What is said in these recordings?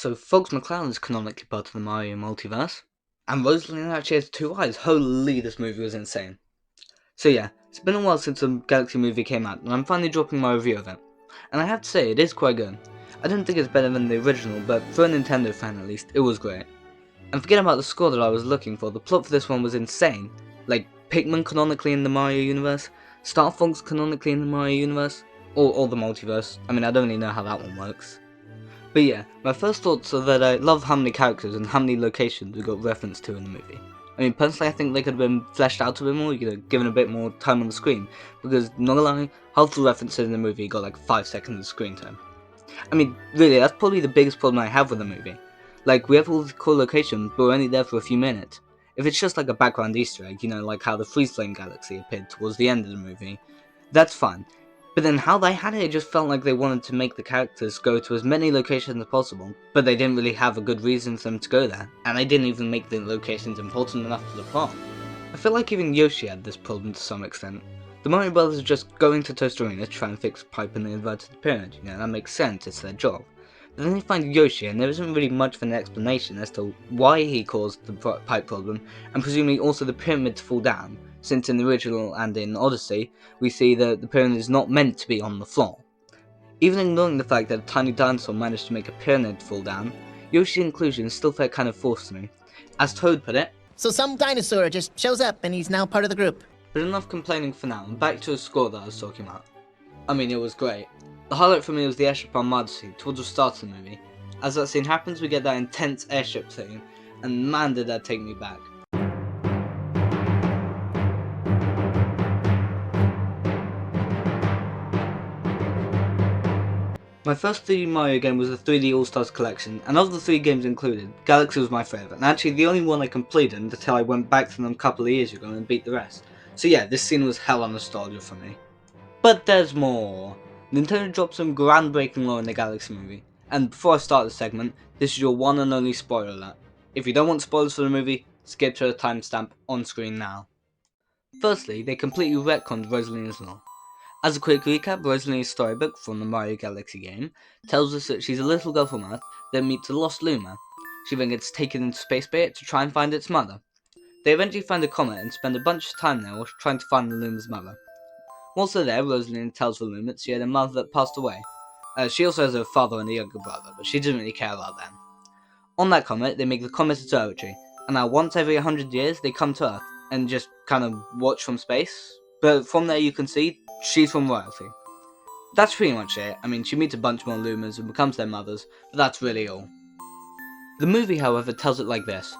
So Fox McCloud is canonically part of the Mario multiverse, and Rosalind actually has two eyes. Holy, this movie was insane. So yeah, it's been a while since the Galaxy movie came out, and I'm finally dropping my review of it. And I have to say, it is quite good. I don't think it's better than the original, but for a Nintendo fan at least, it was great. And forget about the score that I was looking for, the plot for this one was insane. Like, Pikmin canonically in the Mario universe, Star Fox canonically in the Mario universe, or the multiverse. I mean, I don't really know how that one works. But yeah, my first thoughts are that I love how many characters and how many locations we got referenced to in the movie. I mean, personally, I think they could have been fleshed out a bit more, given a bit more time on the screen, because, not gonna lie, half the references in the movie got like 5 seconds of screen time. I mean, really, that's probably the biggest problem I have with the movie. Like, we have all these cool locations, but we're only there for a few minutes. If it's just like a background Easter egg, like how the Freeze Flame Galaxy appeared towards the end of the movie, that's fine. But then how they had it just felt like they wanted to make the characters go to as many locations as possible, but they didn't really have a good reason for them to go there, and they didn't even make the locations important enough for the plot. I feel like even Yoshi had this problem to some extent. The Mario Brothers are just going to Toast Arena to try and fix a pipe in the inverted pyramid, that makes sense, it's their job. But then they find Yoshi, and there isn't really much of an explanation as to why he caused the pipe problem, and presumably also the pyramid to fall down, since in the original and in Odyssey, we see that the pyramid is not meant to be on the floor. Even ignoring the fact that a tiny dinosaur managed to make a pyramid fall down, Yoshi's inclusion still felt kind of forced to me. As Toad put it, "So some dinosaur just shows up and he's now part of the group." But enough complaining for now, and back to the score that I was talking about. I mean, it was great. The highlight for me was the airship on Marcy towards the start of the movie. As that scene happens, we get that intense airship thing, and man did that take me back. My first 3D Mario game was the 3D All-Stars collection, and of the 3 games included, Galaxy was my favourite, and actually the only one I completed until I went back to them a couple of years ago and beat the rest. So yeah, this scene was hella nostalgia for me. But there's more! Nintendo dropped some groundbreaking lore in the Galaxy movie, and before I start this segment, this is your one and only spoiler alert. If you don't want spoilers for the movie, skip to the timestamp on screen now. Firstly, they completely retconned Rosalina's lore. As a quick recap, Rosalina's storybook from the Mario Galaxy game tells us that she's a little girl from Earth that meets a lost Luma. She then gets taken into Space Bay to try and find its mother. They eventually find a comet and spend a bunch of time there trying to find the Luma's mother. Whilst they're there, Rosalina tells the Luma that she had a mother that passed away. She also has a father and a younger brother, but she doesn't really care about them. On that comet, they make the Comet Observatory, and now once every 100 years, they come to Earth and just kind of watch from space. But from there you can see, she's from royalty. That's pretty much it. I mean, she meets a bunch more Lumas and becomes their mothers, but that's really all. The movie, however, tells it like this.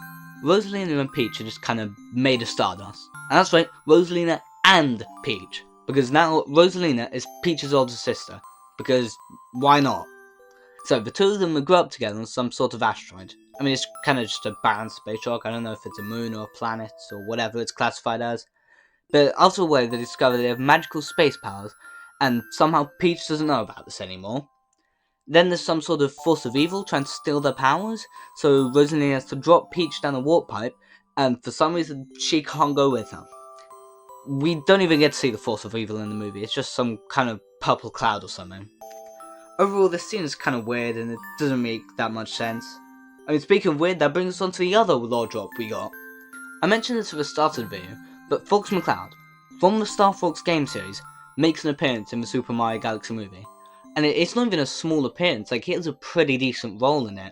Rosalina and Peach are just kind of made of stardust. And that's right, Rosalina and Peach. Because now Rosalina is Peach's older sister. Because why not? So the two of them will grow up together on some sort of asteroid. I mean, it's kind of just a barren space rock. I don't know if it's a moon or a planet or whatever it's classified as. But after a while, they discover they have magical space powers, and somehow Peach doesn't know about this anymore. Then there's some sort of force of evil trying to steal their powers, so Rosalina has to drop Peach down a warp pipe, and for some reason, she can't go with her. We don't even get to see the force of evil in the movie, it's just some kind of purple cloud or something. Overall, this scene is kind of weird, and it doesn't make that much sense. I mean, speaking of weird, that brings us on to the other lore drop we got. I mentioned this at the start of the video, but Fox McCloud, from the Star Fox game series, makes an appearance in the Super Mario Galaxy movie. And it's not even a small appearance, like he has a pretty decent role in it.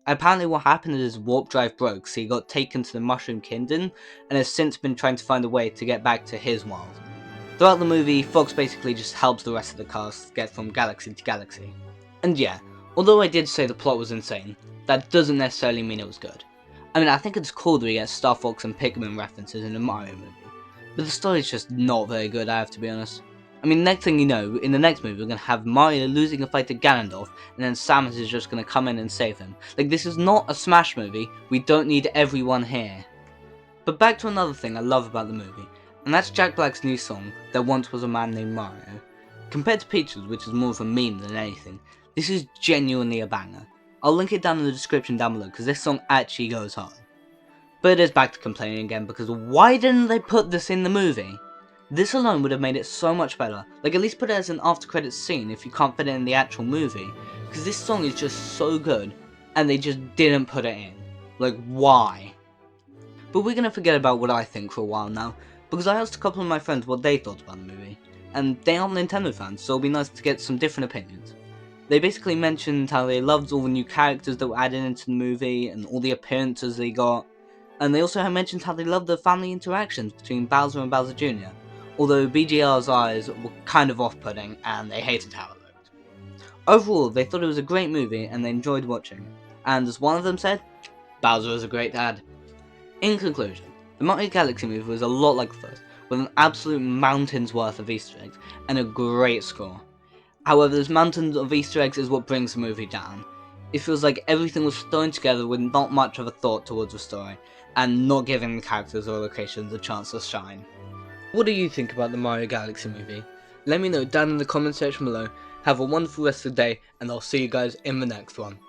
Apparently what happened is his warp drive broke, so he got taken to the Mushroom Kingdom, and has since been trying to find a way to get back to his world. Throughout the movie, Fox basically just helps the rest of the cast get from galaxy to galaxy. And yeah, although I did say the plot was insane, that doesn't necessarily mean it was good. I mean, I think it's cool that we get Star Fox and Pikmin references in the Mario movie, but the story's just not very good, I have to be honest. I mean, next thing you know, in the next movie, we're gonna have Mario losing a fight to Ganondorf, and then Samus is just gonna come in and save him. Like, this is not a Smash movie, we don't need everyone here. But back to another thing I love about the movie, and that's Jack Black's new song, There Once Was a Man Named Mario. Compared to Peaches, which is more of a meme than anything, this is genuinely a banger. I'll link it down in the description down below, because this song actually goes hard. But it is back to complaining again, because why didn't they put this in the movie? This alone would have made it so much better. Like, at least put it as an after credits scene if you can't fit it in the actual movie, because this song is just so good. and they just didn't put it in. Like, why? But we're gonna forget about what I think for a while now, because I asked a couple of my friends what they thought about the movie, and they aren't Nintendo fans, so it'll be nice to get some different opinions. They basically mentioned how they loved all the new characters that were added into the movie, and all the appearances they got, and they also mentioned how they loved the family interactions between Bowser and Bowser Jr., although BGR's eyes were kind of off-putting, and they hated how it looked. Overall, they thought it was a great movie, and they enjoyed watching it, and as one of them said, Bowser is a great dad. In conclusion, the Mario Galaxy movie was a lot like the first, with an absolute mountain's worth of Easter eggs, and a great score. However, this mountain of Easter eggs is what brings the movie down. It feels like everything was thrown together with not much of a thought towards the story, and not giving the characters or locations a chance to shine. What do you think about the Mario Galaxy movie? Let me know down in the comment section below. Have a wonderful rest of the day, and I'll see you guys in the next one.